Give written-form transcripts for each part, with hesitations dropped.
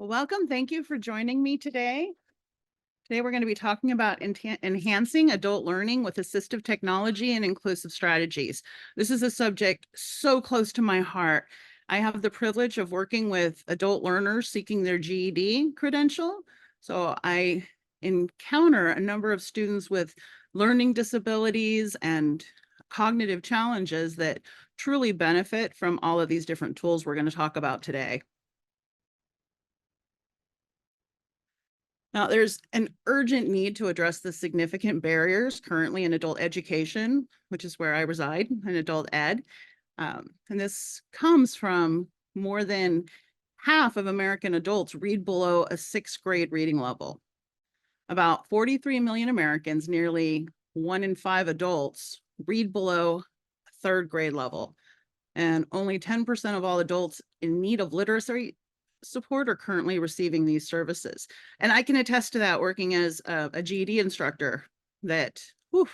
Well, welcome. Thank you for joining me today. Today, we're going to be talking about enhancing adult learning with assistive technology and inclusive strategies. This is a subject so close to my heart. I have the privilege of working with adult learners seeking their GED credential. So I encounter a number of students with learning disabilities and cognitive challenges that truly benefit from all of these different tools we're going to talk about today. Now, there's an urgent need to address the significant barriers currently in adult education, which is where I reside, in adult ed. And this comes from more than half of American adults read below a sixth grade reading level. About 43 million Americans, nearly 1 in 5 adults, read below a third grade level. And only 10% of all adults in need of literacy support are currently receiving these services. And I can attest to that working as a GED instructor that whew,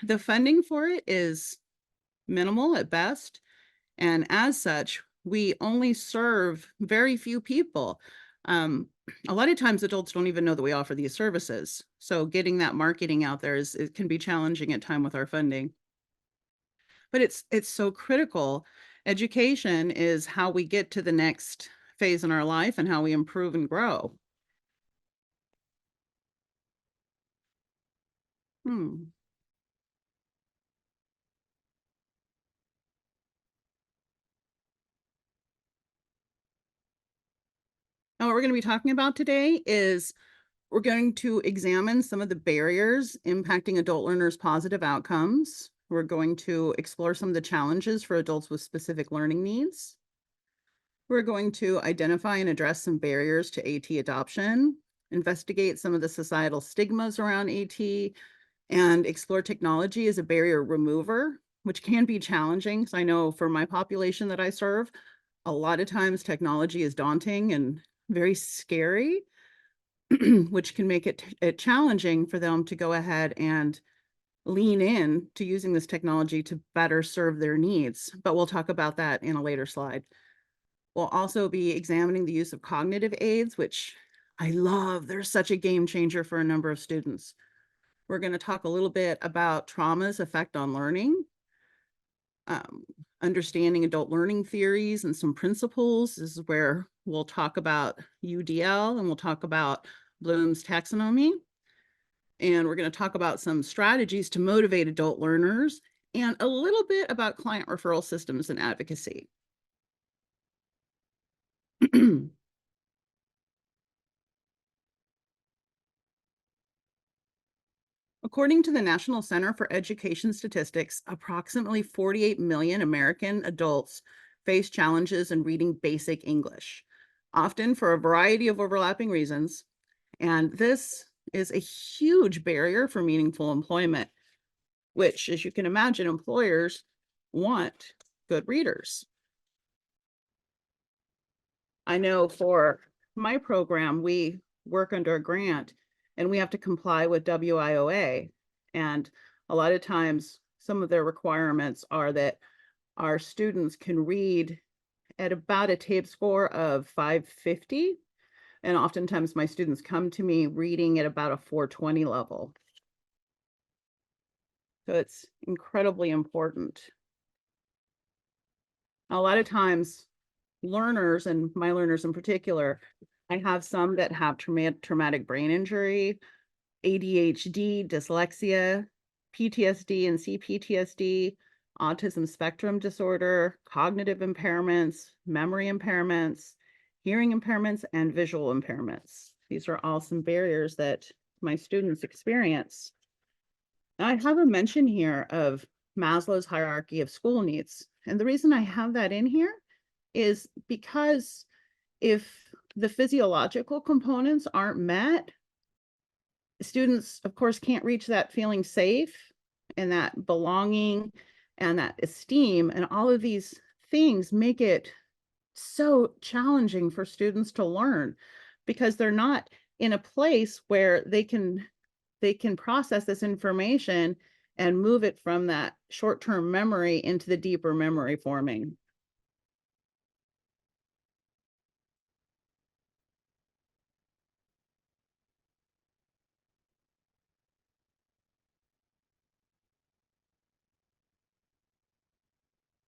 the funding for it is minimal at best. And as such, we only serve very few people. A lot of times adults don't even know that we offer these services. So getting that marketing out there it can be challenging at time with our funding. But it's so critical. Education is how we get to the next phase in our life and how we improve and grow. Hmm. Now, what we're going to be talking about today is we're going to examine some of the barriers impacting adult learners' positive outcomes. We're going to explore some of the challenges for adults with specific learning needs. We're going to identify and address some barriers to AT adoption, investigate some of the societal stigmas around AT, and explore technology as a barrier remover, which can be challenging. So I know for my population that I serve, a lot of times technology is daunting and very scary, which can make it challenging for them to go ahead and lean in to using this technology to better serve their needs. But we'll talk about that in a later slide. We'll also be examining the use of cognitive aids, which I love. They're such a game changer for a number of students. We're going to talk a little bit about trauma's effect on learning, um, understanding adult learning theories and some principles. This is where we'll talk about UDL and we'll talk about Bloom's taxonomy. And we're going to talk about some strategies to motivate adult learners and a little bit about client referral systems and advocacy. According to the National Center for Education Statistics, approximately 48 million American adults face challenges in reading basic English, often for a variety of overlapping reasons. And this is a huge barrier for meaningful employment, which, as you can imagine, employers want good readers. I know for my program, we work under a grant and we have to comply with WIOA. And a lot of times, some of their requirements are that our students can read at about a TABE score of 550. And oftentimes my students come to me reading at about a 420 level. So it's incredibly important. A lot of times learners, and my learners in particular, I have some that have traumatic brain injury, ADHD, dyslexia, PTSD and CPTSD, autism spectrum disorder, cognitive impairments, memory impairments, hearing impairments, and visual impairments. These are all some barriers that my students experience. Now, I have a mention here of Maslow's hierarchy of school needs. And the reason I have that in here is because if the physiological components aren't met, students, of course, can't reach that feeling safe and that belonging and that esteem. And all of these things make it so challenging for students to learn because they're not in a place where they can process this information and move it from that short-term memory into the deeper memory forming.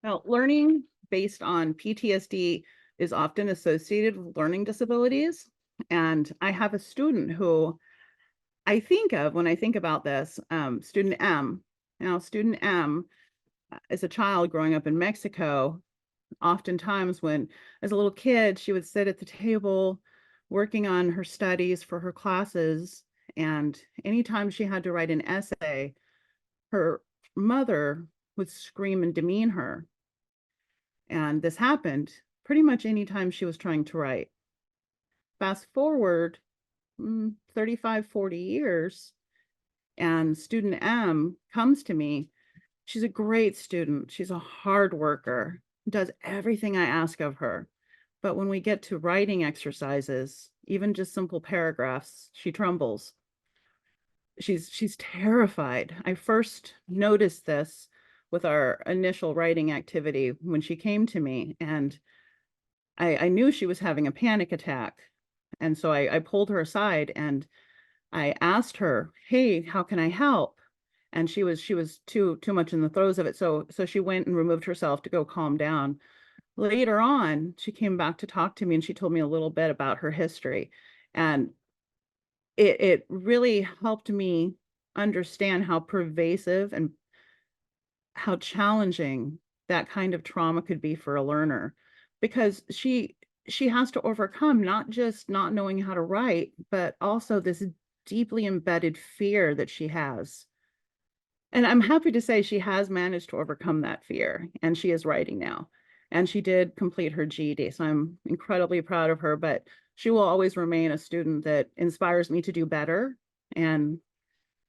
Now, learning based on PTSD is often associated with learning disabilities. And I have a student who I think of when I think about this, student M. Now, student M is a child growing up in Mexico. Oftentimes, when as a little kid, she would sit at the table working on her studies for her classes. And anytime she had to write an essay, her mother would scream and demean her. And this happened pretty much anytime she was trying to write. Fast forward 35, 40 years, and student M comes to me. She's a great student. She's a hard worker, does everything I ask of her. But when we get to writing exercises, even just simple paragraphs, she trembles. She's terrified. I first noticed this with our initial writing activity when she came to me, and I knew she was having a panic attack. And so I pulled her aside and I asked her, "Hey, how can I help?" And she was too much in the throes of it. So she went and removed herself to go calm down. Later on, she came back to talk to me and she told me a little bit about her history. And it really helped me understand how pervasive and how challenging that kind of trauma could be for a learner, because she has to overcome not just not knowing how to write, but also this deeply embedded fear that she has. And I'm happy to say she has managed to overcome that fear, and she is writing now. And she did complete her GED, so I'm incredibly proud of her, but she will always remain a student that inspires me to do better and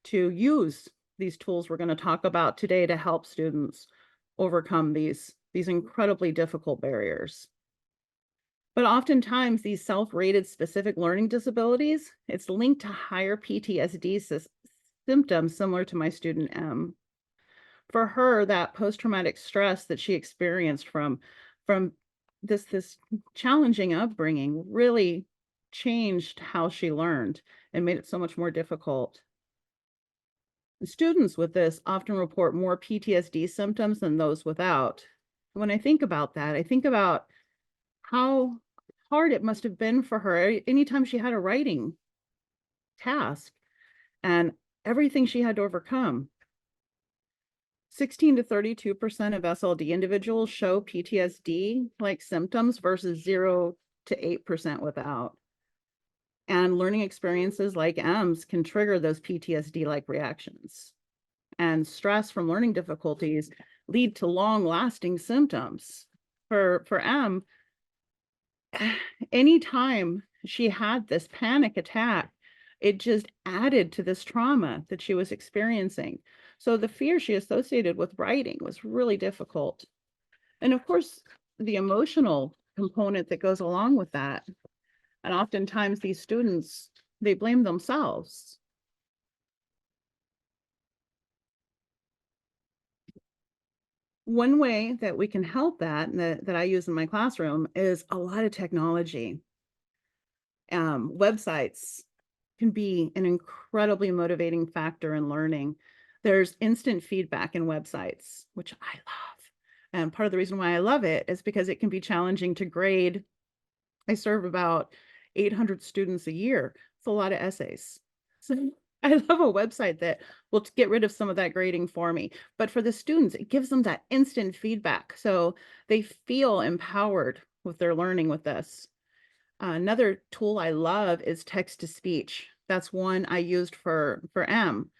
to use these tools we're going to talk about today to help students overcome these incredibly difficult barriers. But oftentimes these self-rated specific learning disabilities, it's linked to higher PTSD symptoms similar to my student M. For her, that post-traumatic stress that she experienced from this challenging upbringing really changed how she learned and made it so much more difficult. Students with this often report more PTSD symptoms than those without. When I think about that, I think about how hard it must have been for her anytime she had a writing task and everything she had to overcome. 16 to 32% of SLD individuals show PTSD-like symptoms versus 0 to 8% without. And learning experiences like M's can trigger those PTSD-like reactions. And stress from learning difficulties lead to long-lasting symptoms. For M, anytime she had this panic attack, it just added to this trauma that she was experiencing. So the fear she associated with writing was really difficult. And of course, the emotional component that goes along with that. And oftentimes these students, they blame themselves. One way that we can help that, and that I use in my classroom, is a lot of technology. Websites can be an incredibly motivating factor in learning. There's instant feedback in websites, which I love. And part of the reason why I love it is because it can be challenging to grade. I serve about 800 students a year. It's a lot of essays. So I love a website that will get rid of some of that grading for me. But for the students, it gives them that instant feedback. So they feel empowered with their learning with this. Another tool I love is text to speech. That's one I used for M,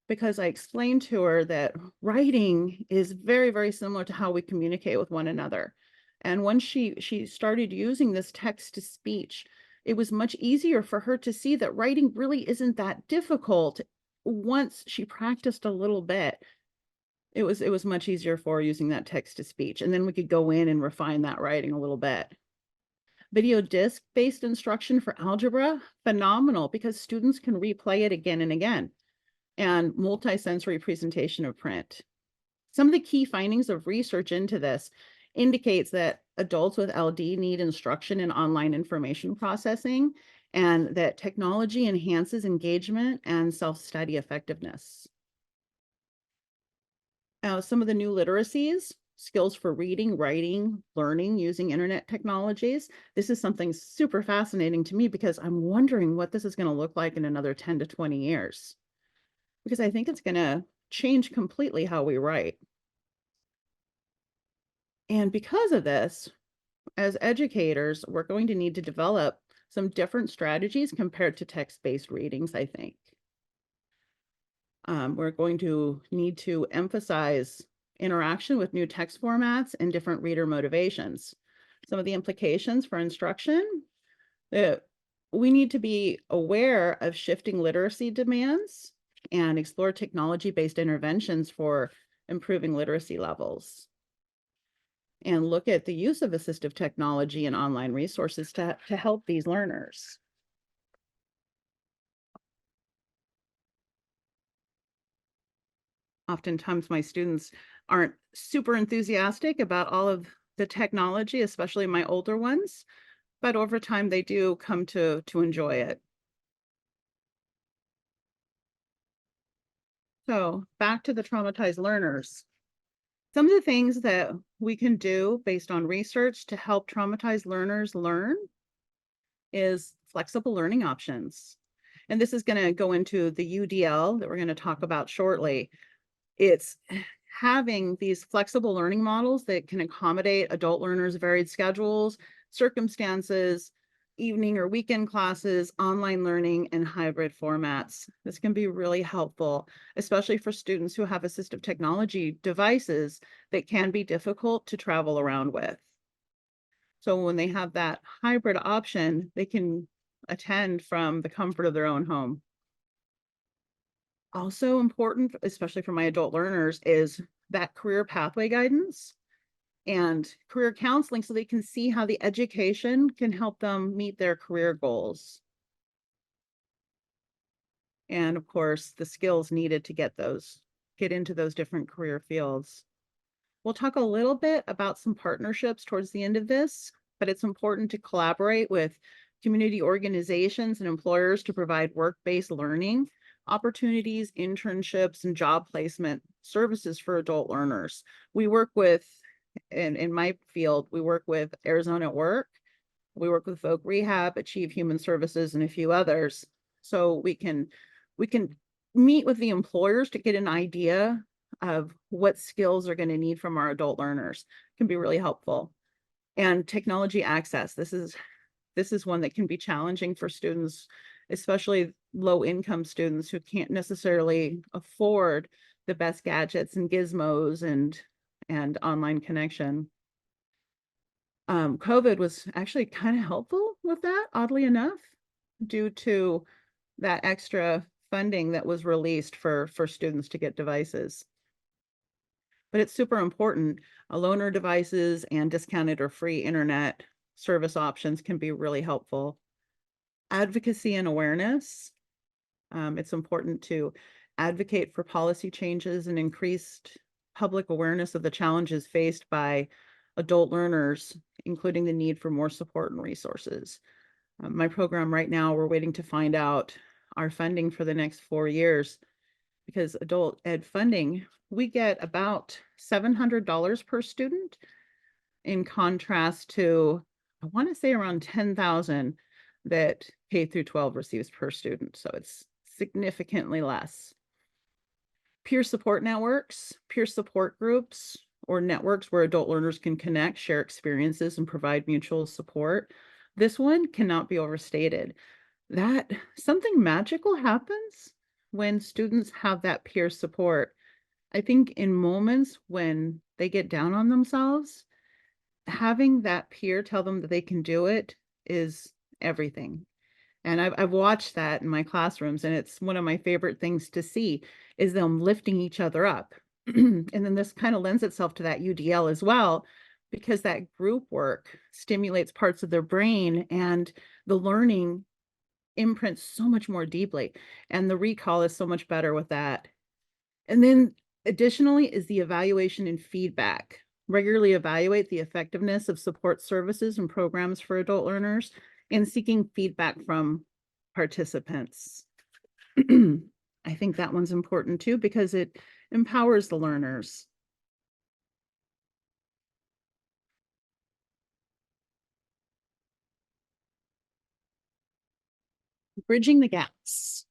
because I explained to her that writing is very, very similar to how we communicate with one another. And once she started using this text to speech, it was much easier for her to see that writing really isn't that difficult. Once she practiced a little bit, it was much easier for her using that text to speech. And then we could go in and refine that writing a little bit. Video disc-based instruction for algebra, phenomenal, because students can replay it again and again. And multisensory presentation of print. Some of the key findings of research into this indicates that adults with LD need instruction in online information processing, and that technology enhances engagement and self-study effectiveness. Some of the new literacies. skills for reading, writing, learning using internet technologies. This is something super fascinating to me because I'm wondering what this is going to look like in another 10 to 20 years, because I think it's going to change completely how we write. And because of this, as educators, we're going to need to develop some different strategies compared to text-based readings, I think. We're going to need to emphasize interaction with new text formats and different reader motivations. Some of the implications for instruction, that we need to be aware of shifting literacy demands and explore technology-based interventions for improving literacy levels, and look at the use of assistive technology and online resources to help these learners. Oftentimes my students aren't super enthusiastic about all of the technology, especially my older ones, but over time they do come to enjoy it. So back to the traumatized learners. Some of the things that we can do based on research to help traumatized learners learn is flexible learning options. And this is going to go into the UDL that we're going to talk about shortly. It's having these flexible learning models that can accommodate adult learners' varied schedules, circumstances, evening or weekend classes, online learning, and hybrid formats. This can be really helpful, especially for students who have assistive technology devices that can be difficult to travel around with. So when they have that hybrid option, they can attend from the comfort of their own home. Also important, especially for my adult learners, is that career pathway guidance and career counseling so they can see how the education can help them meet their career goals. And of course, the skills needed to get into those different career fields. We'll talk a little bit about some partnerships towards the end of this, but it's important to collaborate with community organizations and employers to provide work-based learning opportunities, internships, and job placement services for adult learners. We work with, in my field, we work with Arizona at Work, we work with Folk Rehab, Achieve Human Services, and a few others. So we can meet with the employers to get an idea of what skills they're going to need from our adult learners. It can be really helpful. And technology access. This is one that can be challenging for students, especially low income students who can't necessarily afford the best gadgets and gizmos and online connection. COVID was actually kind of helpful with that, oddly enough, due to that extra funding that was released for students to get devices. But it's super important. Loaner devices and discounted or free internet service options can be really helpful. Advocacy and awareness. It's important to advocate for policy changes and increased public awareness of the challenges faced by adult learners, including the need for more support and resources. My program right now, we're waiting to find out our funding for the next 4 years, because adult ed funding, we get about $700 per student, in contrast to, I want to say, around 10,000 that K through 12 receives per student. So it's significantly less. Peer support networks, peer support groups, or networks where adult learners can connect, share experiences, and provide mutual support. This one cannot be overstated. That something magical happens when students have that peer support. I think in moments when they get down on themselves, having that peer tell them that they can do it is everything. And I've watched that in my classrooms, and it's one of my favorite things to see is them lifting each other up. And then this kind of lends itself to that UDL as well, because that group work stimulates parts of their brain, and the learning imprints so much more deeply, and the recall is so much better with that. And then additionally is the evaluation and feedback. Regularly evaluate the effectiveness of support services and programs for adult learners, and seeking feedback from participants. I think that one's important too, because it empowers the learners. Bridging the gaps.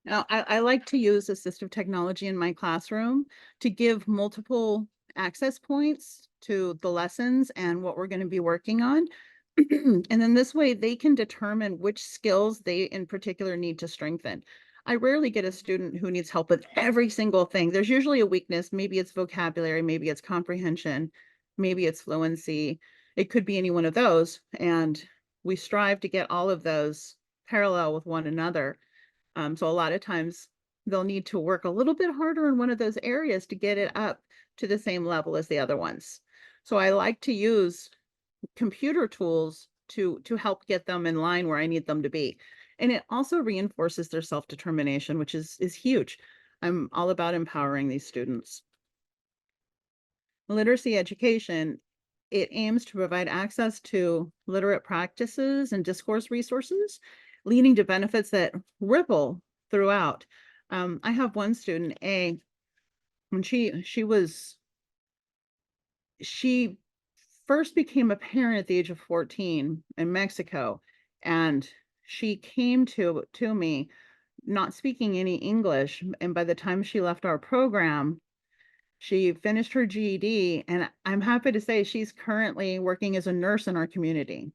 Now, I like to use assistive technology in my classroom to give multiple access points to the lessons and what we're going to be working on. And then this way they can determine which skills they in particular need to strengthen. I rarely get a student who needs help with every single thing. There's usually a weakness. Maybe it's vocabulary, maybe it's comprehension, maybe it's fluency. It could be any one of those. And we strive to get all of those parallel with one another. So a lot of times they'll need to work a little bit harder in one of those areas to get it up to the same level as the other ones. So I like to use computer tools to help get them in line where I need them to be. And it also reinforces their self-determination, which is huge. I'm all about empowering these students. Literacy education, it aims to provide access to literate practices and discourse resources, leading to benefits that ripple throughout. I have one student, A, when she first became a parent at the age of 14 in Mexico, and she came to me not speaking any English, and by the time she left our program, she finished her GED, and I'm happy to say she's currently working as a nurse in our community,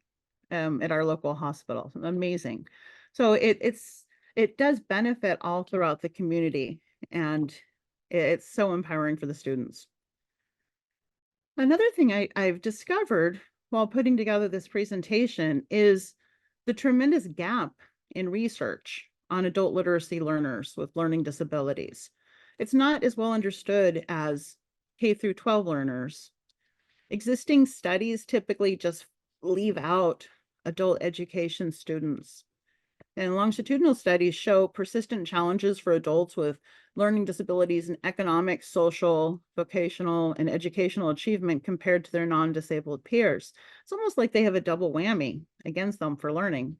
at our local hospital. Amazing. So it does benefit all throughout the community, and it's so empowering for the students. Another thing I've discovered while putting together this presentation is the tremendous gap in research on adult literacy learners with learning disabilities. It's not as well understood as K through 12 learners. Existing studies typically just leave out adult education students. And longitudinal studies show persistent challenges for adults with learning disabilities in economic, social, vocational, and educational achievement compared to their non-disabled peers. It's almost like they have a double whammy against them for learning.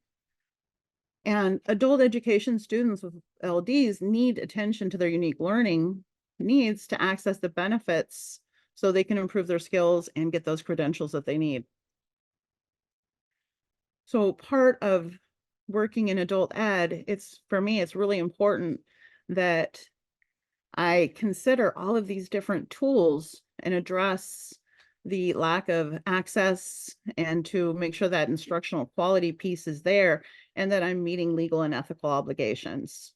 And adult education students with LDs need attention to their unique learning needs to access the benefits so they can improve their skills and get those credentials that they need. So part of working in adult ed, for me, it's really important that I consider all of these different tools and address the lack of access and to make sure that instructional quality piece is there and that I'm meeting legal and ethical obligations.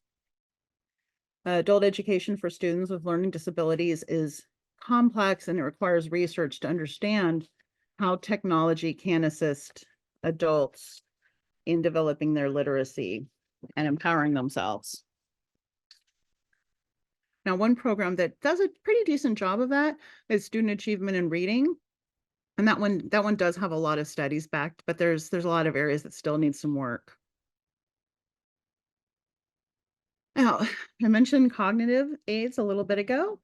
Adult education for students with learning disabilities is complex and it requires research to understand how technology can assist adults in developing their literacy and empowering themselves. Now, one program that does a pretty decent job of that is student achievement in reading. And that one does have a lot of studies backed, but there's a lot of areas that still need some work. Now, I mentioned cognitive aids a little bit ago,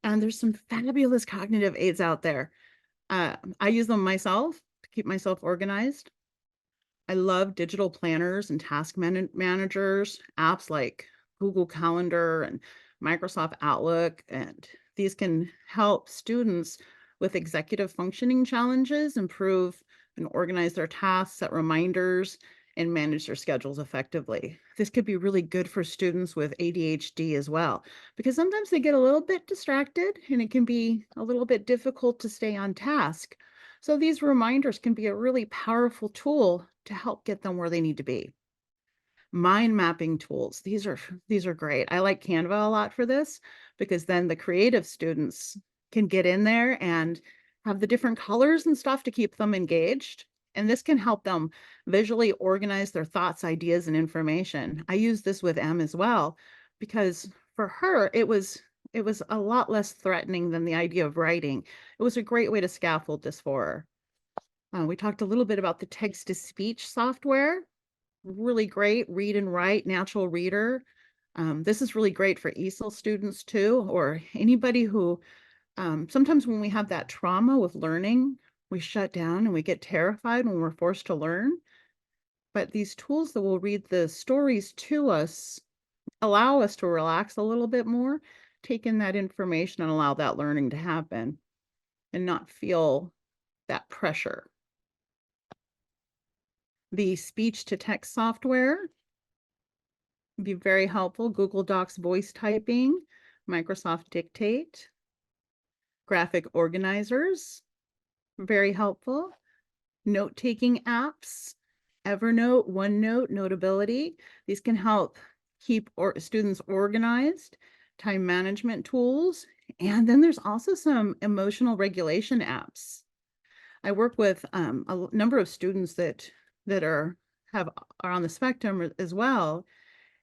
and there's some fabulous cognitive aids out there. I use them myself to keep myself organized. I love digital planners and task managers, apps like Google Calendar and Microsoft Outlook, and these can help students with executive functioning challenges improve and organize their tasks, set reminders, and manage their schedules effectively. This could be really good for students with ADHD as well, because sometimes they get a little bit distracted and it can be a little bit difficult to stay on task. So these reminders can be a really powerful tool to help get them where they need to be. Mind mapping tools, these are great. I like Canva a lot for this because then the creative students can get in there and have the different colors and stuff to keep them engaged. And this can help them visually organize their thoughts, ideas, and information. I use this with Em as well because for her, it was a lot less threatening than the idea of writing. It was a great way to scaffold this for her. We talked a little bit about the text-to-speech software. Really great, read and write, natural reader. This is really great for ESOL students too, or anybody who, sometimes when we have that trauma with learning, we shut down and we get terrified when we're forced to learn. But these tools that will read the stories to us allow us to relax a little bit more, take in that information and allow that learning to happen and not feel that pressure. The speech to text software would be very helpful. Google Docs voice typing, Microsoft Dictate, graphic organizers, very helpful. Note-taking apps, Evernote, OneNote, Notability. These can help keep students organized, time management tools, and then there's also some emotional regulation apps. I work with a number of students that are on the spectrum as well,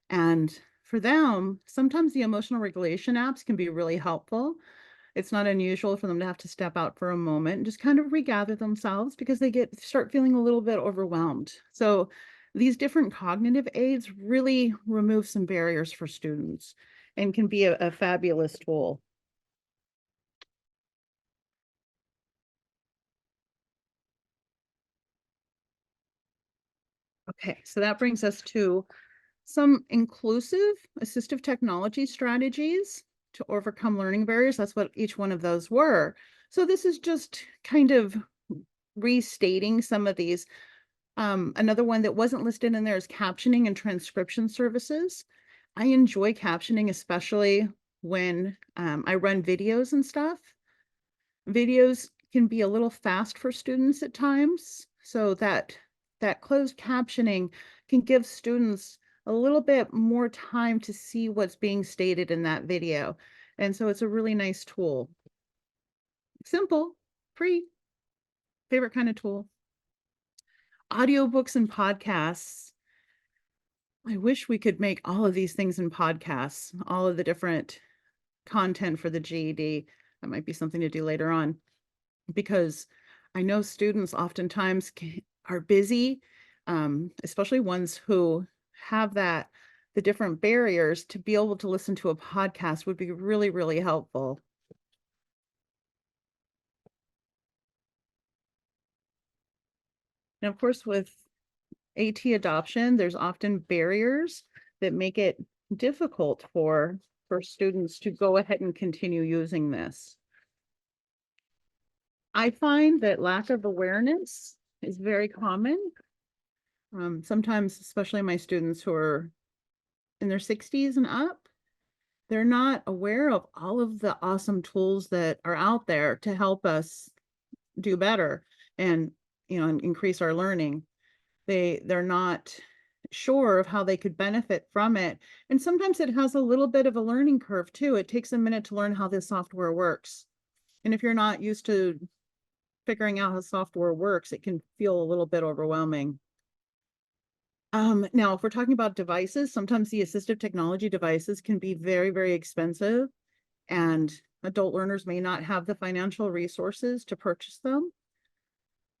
and for them, sometimes the emotional regulation apps can be really helpful. It's not unusual for them to have to step out for a moment and just kind of regather themselves because they start feeling a little bit overwhelmed. So these different cognitive aids really remove some barriers for students and can be a fabulous tool. Okay, so that brings us to some inclusive assistive technology strategies to overcome learning barriers. That's what each one of those were. So this is just kind of restating some of these. Another one that wasn't listed in there is captioning and transcription services. I enjoy captioning, especially when I run videos and stuff. Videos can be a little fast for students at times, so that closed captioning can give students a little bit more time to see what's being stated in that video. And so it's a really nice tool. Simple, free, favorite kind of tool. Audiobooks and podcasts. I wish we could make all of these things in podcasts, all of the different content for the GED. That might be something to do later on, because I know students oftentimes are busy, especially ones who have the different barriers. To be able to listen to a podcast would be really, really helpful. And of course, with AT adoption, there's often barriers that make it difficult for students to go ahead and continue using this. I find that lack of awareness is very common. Sometimes, especially my students who are in their 60s and up, they're not aware of all of the awesome tools that are out there to help us do better and, increase our learning. They're not sure of how they could benefit from it. And sometimes it has a little bit of a learning curve too. It takes a minute to learn how this software works. And if you're not used to figuring out how software works, it can feel a little bit overwhelming. Now, if we're talking about devices, sometimes the assistive technology devices can be very, very expensive, and adult learners may not have the financial resources to purchase them.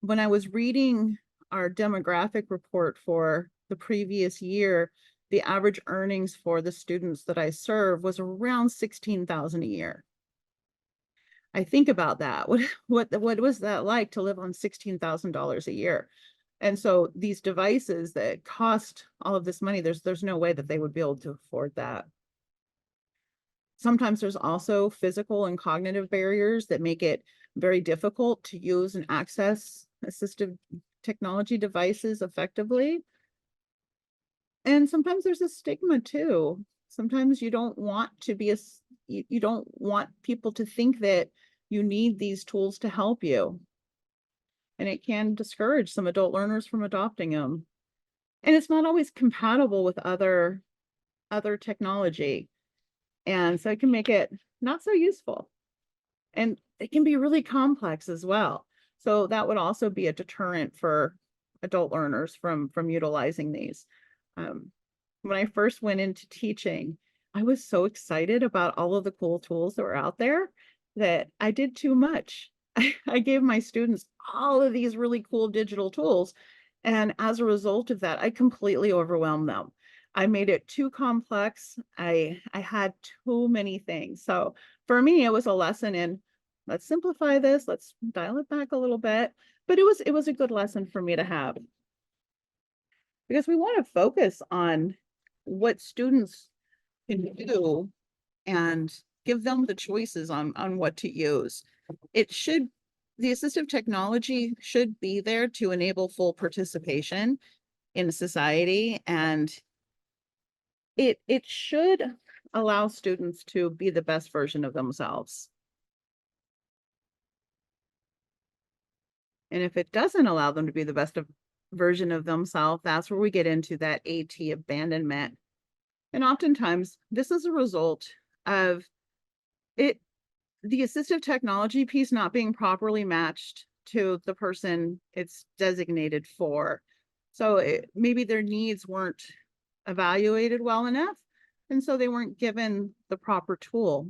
When I was reading our demographic report for the previous year, the average earnings for the students that I serve was around $16,000 a year. I think about that. What was that like to live on $16,000 a year? And so these devices that cost all of this money, there's no way that they would be able to afford that. Sometimes there's also physical and cognitive barriers that make it very difficult to use and access assistive technology devices effectively. And sometimes there's a stigma too. Sometimes you don't want to be you don't want people to think that you need these tools to help you. And it can discourage some adult learners from adopting them. And it's not always compatible with other technology. And so it can make it not so useful. And it can be really complex as well. So that would also be a deterrent for adult learners from utilizing these. When I first went into teaching, I was so excited about all of the cool tools that were out there that I did too much. I gave my students all of these really cool digital tools. And as a result of that, I completely overwhelmed them. I made it too complex. I had too many things. So for me, it was a lesson in, let's simplify this, let's dial it back a little bit. But it was a good lesson for me to have, because we want to focus on what students can do and give them the choices on what to use. The assistive technology should be there to enable full participation in society, and it should allow students to be the best version of themselves. And if it doesn't allow them to be the version of themselves, that's where we get into that AT abandonment. And oftentimes, this is a result of it the assistive technology piece not being properly matched to the person it's designated for. So maybe their needs weren't evaluated well enough, and so they weren't given the proper tool.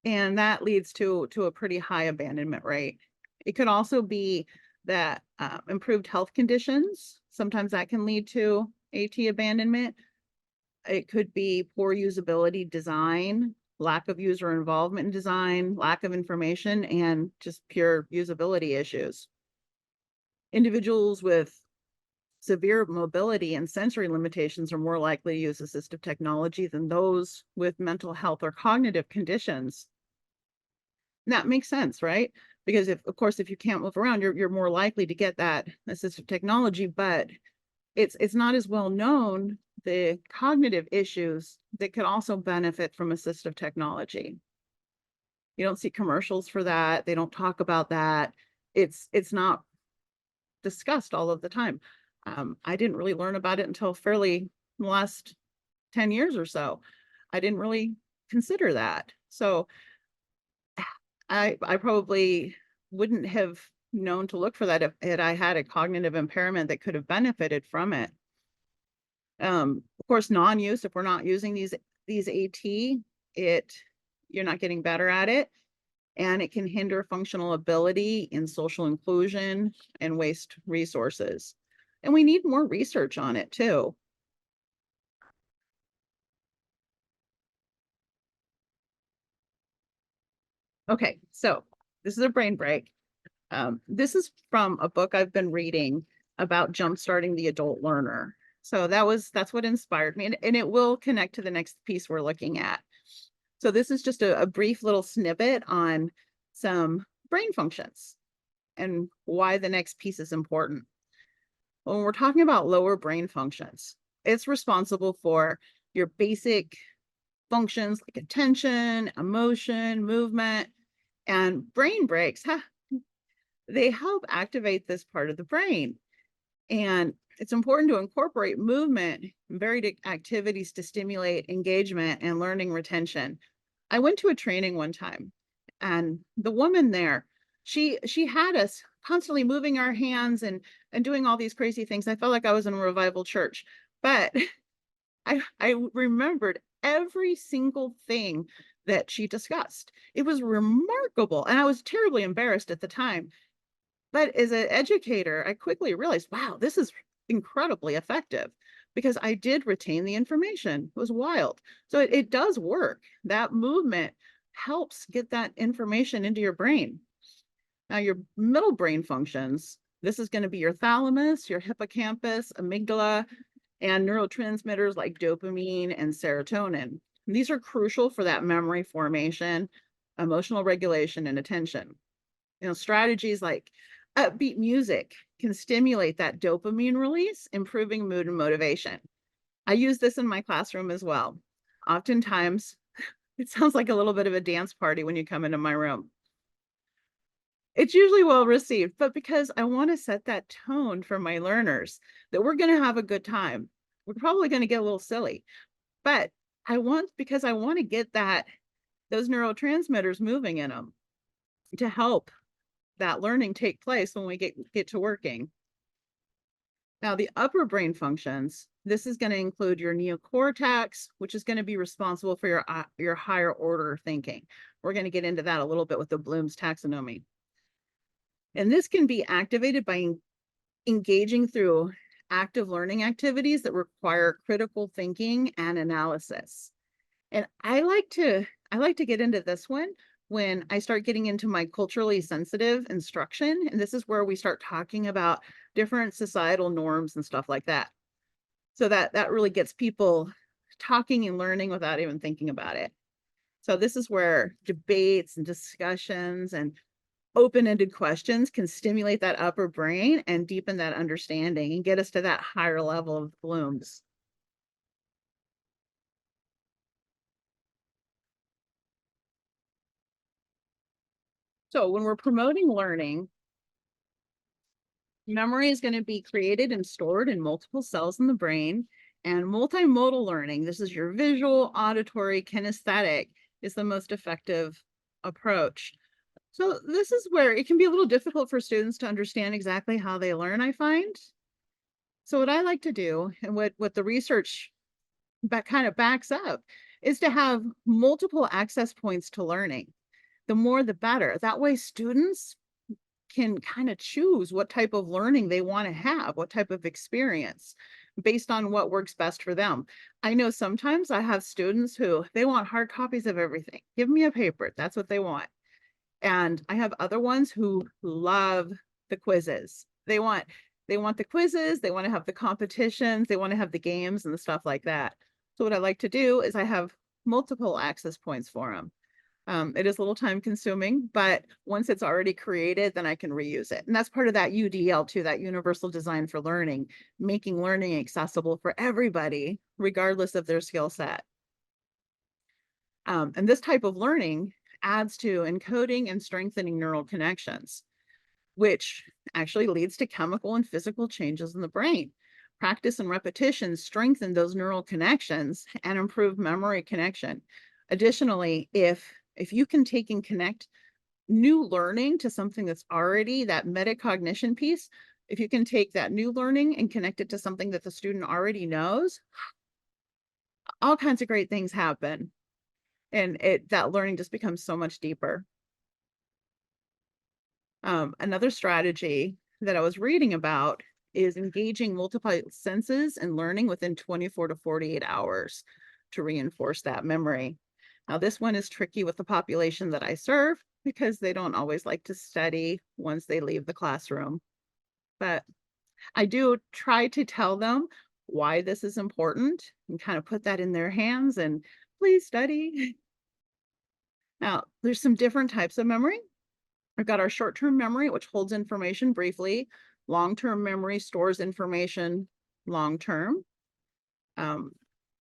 And that leads to a pretty high abandonment rate. It could also be that improved health conditions, sometimes that can lead to AT abandonment. It could be poor usability design, lack of user involvement in design, lack of information, and just pure usability issues. Individuals with severe mobility and sensory limitations are more likely to use assistive technology than those with mental health or cognitive conditions. And that makes sense, right? Because of course, if you can't move around, you're more likely to get that assistive technology, but it's not as well known the cognitive issues that could also benefit from assistive technology. You don't see commercials for that. They don't talk about that. It's not discussed all of the time. I didn't really learn about it until fairly the last 10 years or so. I didn't really consider that. So I probably wouldn't have known to look for that if I had a cognitive impairment that could have benefited from it. Of course, non-use, if we're not using these AT, you're not getting better at it, and it can hinder functional ability in social inclusion and waste resources. And we need more research on it too. Okay, so this is a brain break. This is from a book I've been reading about jumpstarting the adult learner. So that's what inspired me, and it will connect to the next piece we're looking at. So this is just a brief little snippet on some brain functions and why the next piece is important. When we're talking about lower brain functions, it's responsible for your basic functions like attention, emotion, movement, and brain breaks. They help activate this part of the brain. And it's important to incorporate movement and varied activities to stimulate engagement and learning retention. I went to a training one time, and the woman there, she had us constantly moving our hands and doing all these crazy things. I felt like I was in a revival church, but I remembered every single thing that she discussed. It was remarkable, and I was terribly embarrassed at the time. But as an educator, I quickly realized, wow, this is incredibly effective because I did retain the information. It was wild. So it does work. That movement helps get that information into your brain. Now, your middle brain functions, this is going to be your thalamus, your hippocampus, amygdala, and neurotransmitters like dopamine and serotonin. And these are crucial for that memory formation, emotional regulation, and attention. Strategies like upbeat music can stimulate that dopamine release, improving mood and motivation. I use this in my classroom as well. Oftentimes, it sounds like a little bit of a dance party when you come into my room. It's usually well received, but because I want to set that tone for my learners that we're going to have a good time. We're probably going to get a little silly, but because I want to get those neurotransmitters moving in them to help that learning take place when we get to working. Now, the upper brain functions, this is going to include your neocortex, which is going to be responsible for your higher order thinking. We're going to get into that a little bit with the Bloom's taxonomy. And this can be activated by engaging through active learning activities that require critical thinking and analysis. And I like to get into this one when I start getting into my culturally sensitive instruction. And this is where we start talking about different societal norms and stuff like that. So that really gets people talking and learning without even thinking about it. So this is where debates and discussions and open-ended questions can stimulate that upper brain and deepen that understanding and get us to that higher level of blooms. So when we're promoting learning, memory is going to be created and stored in multiple cells in the brain. And multimodal learning, this is your visual, auditory, kinesthetic, is the most effective approach. So this is where it can be a little difficult for students to understand exactly how they learn, I find. So what I like to do, and what the research that kind of backs up, is to have multiple access points to learning. The more the better. That way students can kind of choose what type of learning they want to have, what type of experience based on what works best for them. I know sometimes I have students who they want hard copies of everything. Give me a paper. That's what they want. And I have other ones who love the quizzes. They want the quizzes, they want to have the competitions, they want to have the games and the stuff like that. So what I like to do is I have multiple access points for them. It is a little time consuming, but once it's already created, then I can reuse it. And that's part of that UDL too, that universal design for learning, making learning accessible for everybody, regardless of their skill set. And this type of learning adds to encoding and strengthening neural connections, which actually leads to chemical and physical changes in the brain. Practice and repetition strengthen those neural connections and improve memory connection. Additionally, if you can take and connect new learning to something that's already that metacognition piece, if you can take that new learning and connect it to something that the student already knows, all kinds of great things happen. And that learning just becomes so much deeper. Another strategy that I was reading about is engaging multiple senses and learning within 24 to 48 hours to reinforce that memory. Now, this one is tricky with the population that I serve because they don't always like to study once they leave the classroom. But I do try to tell them why this is important and kind of put that in their hands and please study. Now, there's some different types of memory. We've got our short-term memory, which holds information briefly. Long-term memory stores information long-term.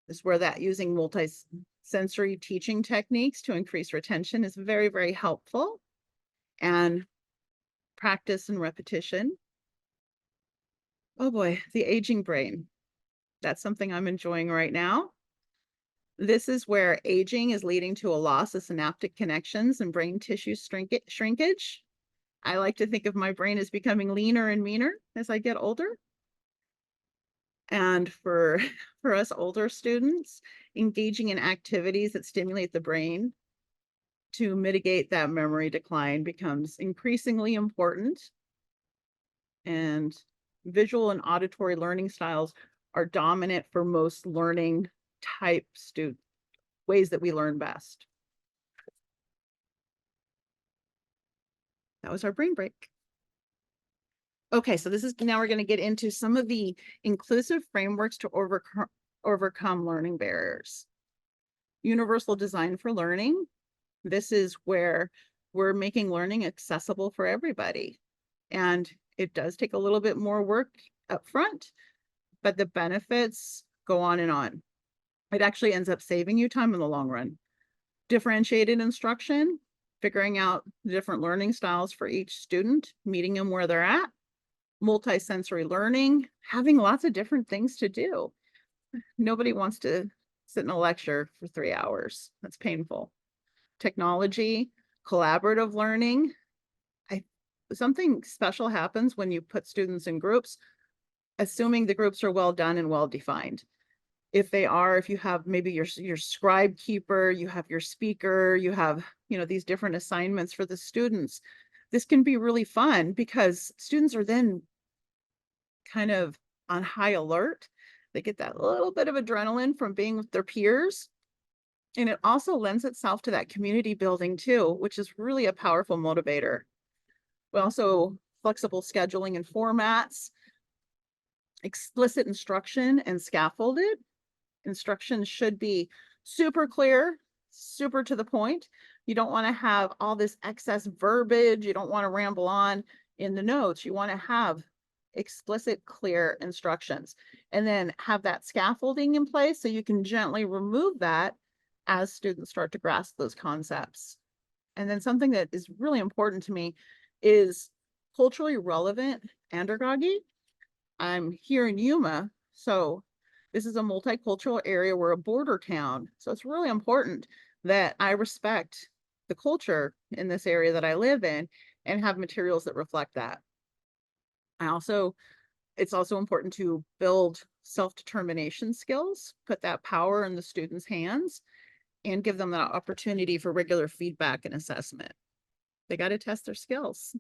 Is where that using multi-sensory teaching techniques to increase retention is very, very helpful. And practice and repetition. Oh boy, the aging brain. That's something I'm enjoying right now. This is where aging is leading to a loss of synaptic connections and brain tissue shrinkage. I like to think of my brain as becoming leaner and meaner as I get older. And for for us older students, engaging in activities that stimulate the brain to mitigate that memory decline becomes increasingly important. And visual and auditory learning styles are dominant for most learning type ways that we learn best. That was our brain break. Okay, so this is now we're going to get into some of the inclusive frameworks to overcome learning barriers. Universal design for learning. This is where we're making learning accessible for everybody. And it does take a little bit more work up front, but the benefits go on and on. It actually ends up saving you time in the long run. Differentiated instruction, figuring out the different learning styles for each student, meeting them where they're at. Multi-sensory learning, having lots of different things to do. Nobody wants to sit in a lecture for 3 hours. That's painful. Technology, collaborative learning. Something special happens when you put students in groups, assuming the groups are well done and well defined. If you have maybe your scribe keeper, you have your speaker, you have, these different assignments for the students. This can be really fun because students are then kind of on high alert. They get that little bit of adrenaline from being with their peers. And it also lends itself to that community building too, which is really a powerful motivator. We also flexible scheduling and formats, explicit instruction and scaffolded. Instruction should be super clear, super to the point, You don't want to have all this excess verbiage. You don't want to ramble on in the notes. You want to have explicit, clear instructions, and then have that scaffolding in place so you can gently remove that as students start to grasp those concepts. And then something that is really important to me is culturally relevant andragogy. I'm here in Yuma, so this is a multicultural area. We're a border town. So it's really important that I respect the culture in this area that I live in and have materials that reflect that. It's also important to build self-determination skills, put that power in the students' hands, and give them that opportunity for regular feedback and assessment. They got to test their skills.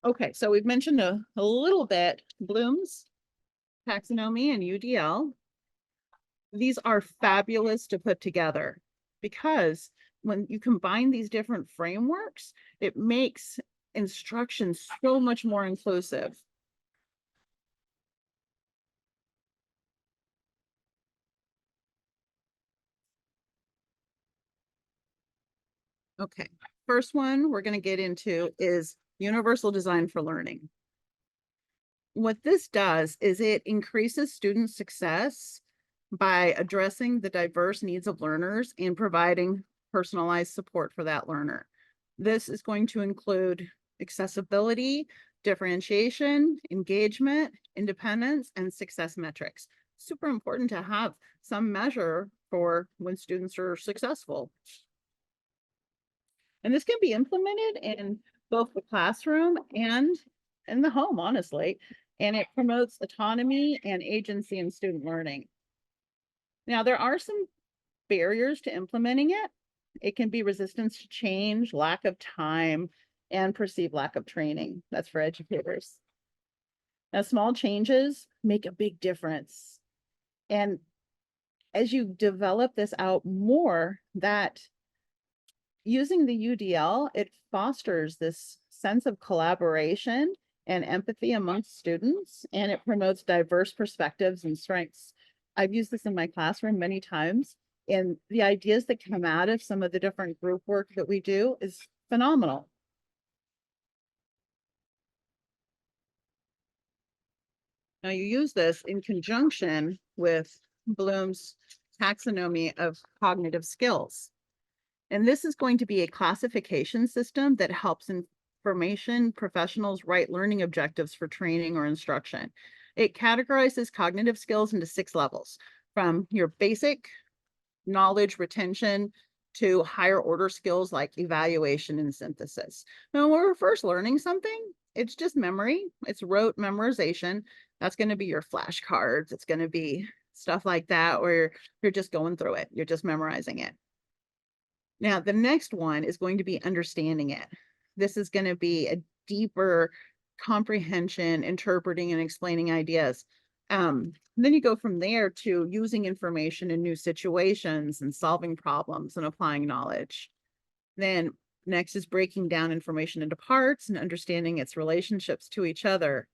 Okay, so we've mentioned a little bit Bloom's taxonomy and UDL. These are fabulous to put together because when you combine these different frameworks, it makes instruction so much more inclusive. Okay, first one we're going to get into is universal design for learning. What this does is it increases student success by addressing the diverse needs of learners and providing personalized support for that learner. This is going to include accessibility, differentiation, engagement, independence, and success metrics. Super important to have some measure for when students are successful. And this can be implemented in both the classroom and in the home, honestly. And it promotes autonomy and agency in student learning. Now, there are some barriers to implementing it. It can be resistance to change, lack of time, and perceived lack of training. That's for educators. Now, small changes make a big difference. And as you develop this out more, that using the UDL, it fosters this sense of collaboration and empathy amongst students, and it promotes diverse perspectives and strengths. I've used this in my classroom many times, and the ideas that come out of some of the different group work that we do is phenomenal. Now you use this in conjunction with Bloom's taxonomy of cognitive skills. And this is going to be a classification system that helps information professionals write learning objectives for training or instruction. It categorizes cognitive skills into 6 levels, from your basic knowledge retention to higher order skills like evaluation and synthesis. Now, when we're first learning something, it's just memory. It's rote memorization. That's going to be your flashcards. It's going to be stuff like that where you're just going through it. You're just memorizing it. Now, the next one is going to be understanding it. This is going to be a deeper comprehension, interpreting and explaining ideas. Then you go from there to using information in new situations and solving problems and applying knowledge. Then next is breaking down information into parts and understanding its relationships to each other,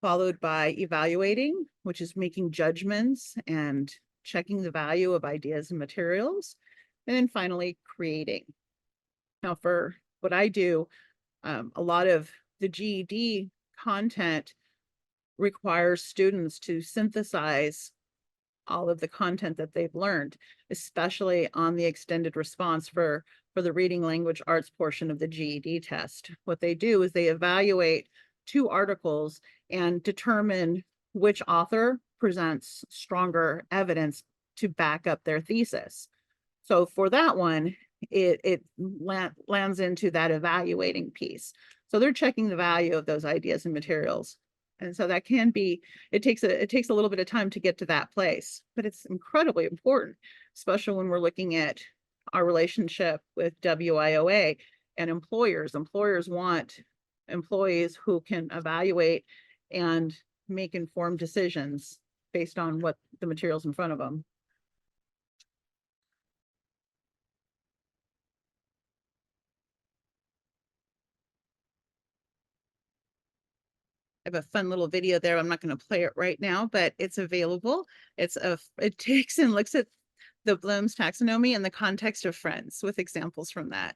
followed by evaluating, which is making judgments and checking the value of ideas and materials. And then finally, creating. Now, for what I do, a lot of the GED content requires students to synthesize all of the content that they've learned, especially on the extended response for the reading language arts portion of the GED test. What they do is they evaluate 2 articles and determine which author presents stronger evidence to back up their thesis. So for that one, it lands into that evaluating piece. So they're checking the value of those ideas and materials. And so that can be, it takes a little bit of time to get to that place, but it's incredibly important, especially when we're looking at our relationship with WIOA and employers. Employers want employees who can evaluate and make informed decisions based on what the materials in front of them. I have a fun little video there. I'm not going to play it right now, but it's available. It takes and looks at the Bloom's taxonomy in the context of friends with examples from that.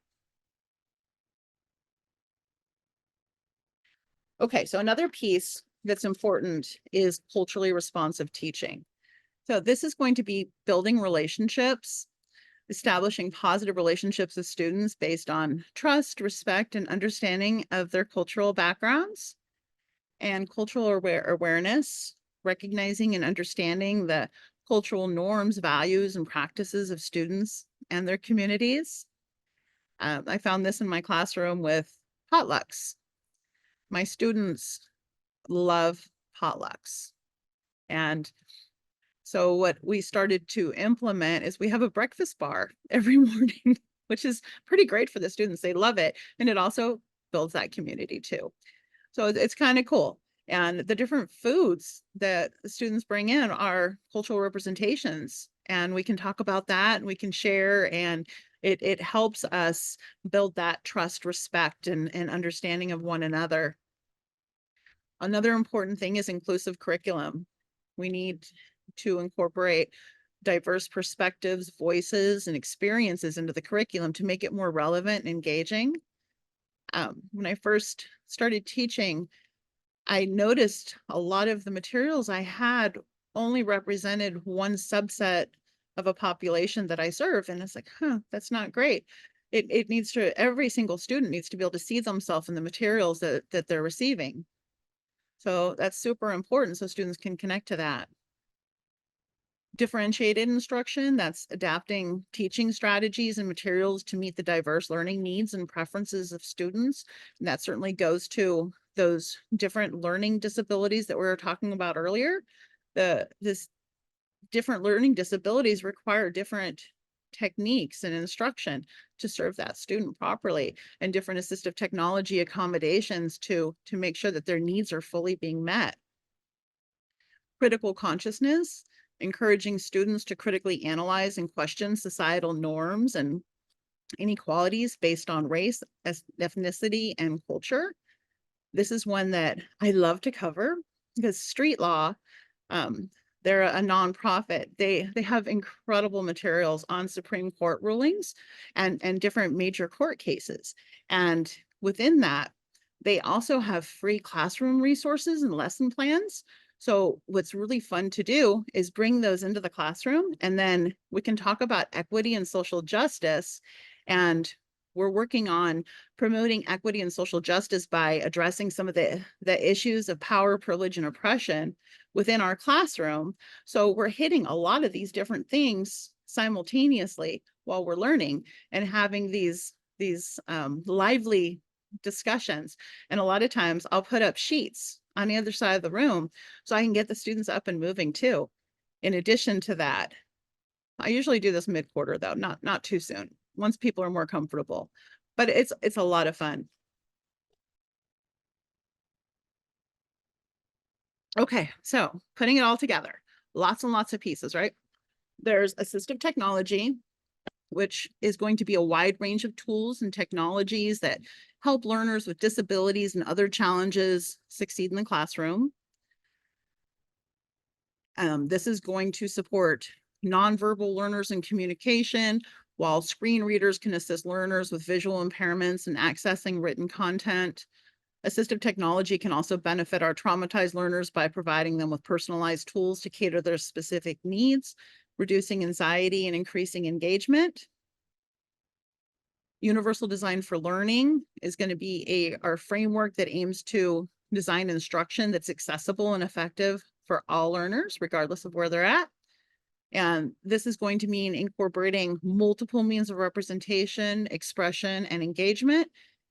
Okay, so another piece that's important is culturally responsive teaching. So this is going to be building relationships, establishing positive relationships with students based on trust, respect, and understanding of their cultural backgrounds, and cultural awareness, recognizing and understanding the cultural norms, values, and practices of students and their communities. I found this in my classroom with potlucks. My students love potlucks. And so what we started to implement is we have a breakfast bar every morning, which is pretty great for the students. They love it. And it also builds that community too. So it's kind of cool. And the different foods that the students bring in are cultural representations. And we can talk about that and we can share, and it helps us build that trust, respect, and understanding of one another. Another important thing is inclusive curriculum. We need to incorporate diverse perspectives, voices, and experiences into the curriculum to make it more relevant and engaging. When I first started teaching, I noticed a lot of the materials I had only represented one subset of a population that I serve. And it's like, huh, that's not great. It needs to, every single student needs to be able to see themselves in the materials that they're receiving. So that's super important so students can connect to that. Differentiated instruction, that's adapting teaching strategies and materials to meet the diverse learning needs and preferences of students. And that certainly goes to those different learning disabilities that we were talking about earlier. This different learning disabilities require different techniques and instruction to serve that student properly, and different assistive technology accommodations to make sure that their needs are fully being met. Critical consciousness, encouraging students to critically analyze and question societal norms and inequalities based on race, ethnicity, and culture. This is one that I love to cover because Street Law, um, they're a nonprofit. They have incredible materials on Supreme Court rulings and different major court cases. And within that, they also have free classroom resources and lesson plans. So what's really fun to do is bring those into the classroom, and then we can talk about equity and social justice. And we're working on promoting equity and social justice by addressing some of the issues of power, privilege, and oppression within our classroom. So we're hitting a lot of these different things simultaneously while we're learning and having these lively discussions. And a lot of times I'll put up sheets on the other side of the room so I can get the students up and moving too. In addition to that, I usually do this mid-quarter though, not too soon, once people are more comfortable. But it's a lot of fun. Okay, so putting it all together, lots and lots of pieces, right? There's assistive technology, which is going to be a wide range of tools and technologies that help learners with disabilities and other challenges succeed in the classroom. This is going to support nonverbal learners in communication, while screen readers can assist learners with visual impairments and accessing written content. Assistive technology can also benefit our traumatized learners by providing them with personalized tools to cater their specific needs, reducing anxiety and increasing engagement. Universal design for learning is going to be our framework that aims to design instruction that's accessible and effective for all learners, regardless of where they're at. And this is going to mean incorporating multiple means of representation, expression, and engagement.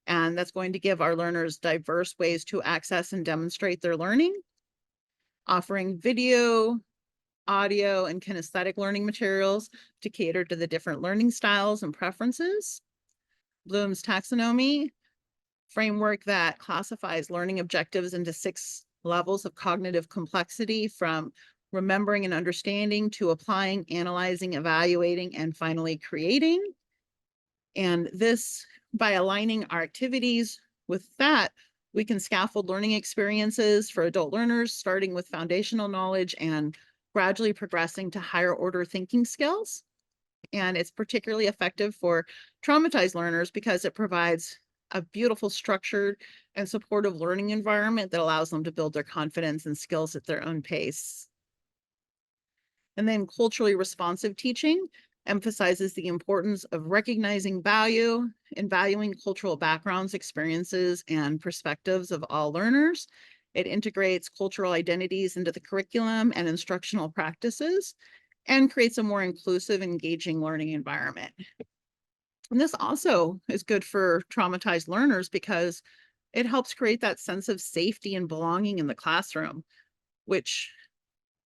And that's going to give our learners diverse ways to access and demonstrate their learning, offering video, audio, and kinesthetic learning materials to cater to the different learning styles and preferences. Bloom's taxonomy framework that classifies learning objectives into 6 levels of cognitive complexity, from remembering and understanding to applying, analyzing, evaluating, and finally creating. And this, by aligning our activities with that, we can scaffold learning experiences for adult learners, starting with foundational knowledge and gradually progressing to higher order thinking skills. and it's particularly effective for traumatized learners because it provides a beautiful, structured, and supportive learning environment that allows them to build their confidence and skills at their own pace. And then culturally responsive teaching emphasizes the importance of recognizing value and valuing cultural backgrounds, experiences, and perspectives of all learners. It integrates cultural identities into the curriculum and instructional practices and creates a more inclusive, engaging learning environment. And this also is good for traumatized learners because it helps create that sense of safety and belonging in the classroom, which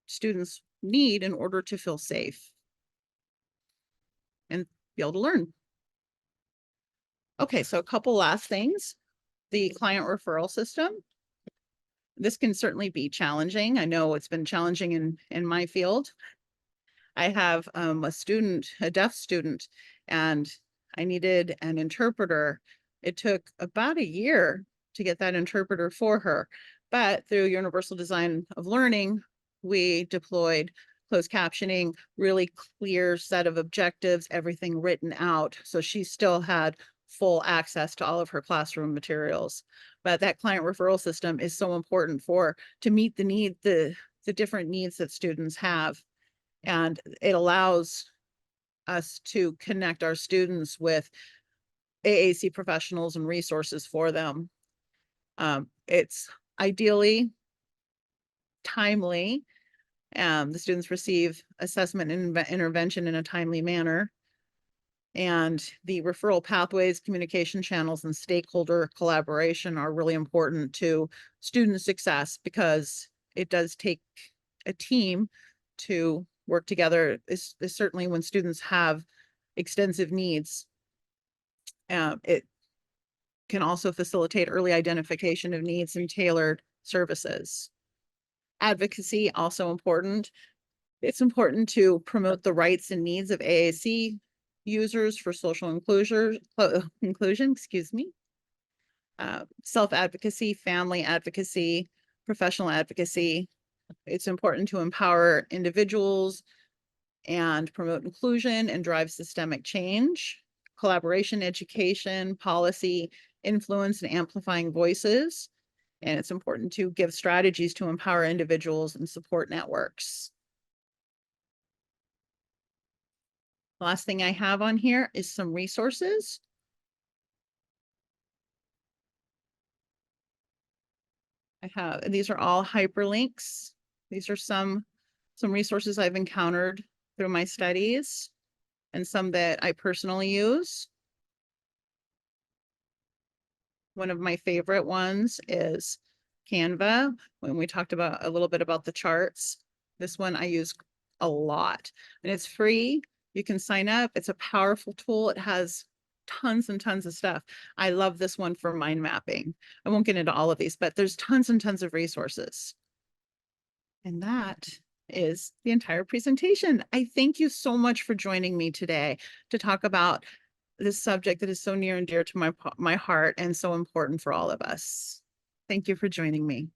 students need in order to feel safe and be able to learn. Okay, so a couple last things. The client referral system. This can certainly be challenging. I know it's been challenging in my field. I have a student, a deaf student, and I needed an interpreter. It took about a year to get that interpreter for her, but through Universal Design of Learning, we deployed closed captioning, really clear set of objectives, everything written out. So she still had full access to all of her classroom materials. But that client referral system is so important to meet the different needs that students have. And it allows us to connect our students with AAC professionals and resources for them. It's ideally timely. The students receive assessment and intervention in a timely manner. And the referral pathways, communication channels, and stakeholder collaboration are really important to student success because it does take a team to work together, is certainly when students have extensive needs. It can also facilitate early identification of needs and tailored services. Advocacy, also important. It's important to promote the rights and needs of AAC users for social inclusion, excuse me. Self-advocacy, family advocacy, professional advocacy. It's important to empower individuals and promote inclusion and drive systemic change, collaboration, education, policy, influence, and amplifying voices. And it's important to give strategies to empower individuals and support networks. The last thing I have on here is some resources. These are all hyperlinks. These are some resources I've encountered through my studies and some that I personally use. One of my favorite ones is Canva. When we talked about a little bit about the charts, this one I use a lot, and it's free. You can sign up. It's a powerful tool. It has tons and tons of stuff. I love this one for mind mapping. I won't get into all of these, but there's tons and tons of resources. And that is the entire presentation. I thank you so much for joining me today to talk about this subject that is so near and dear to my heart and so important for all of us. Thank you for joining me.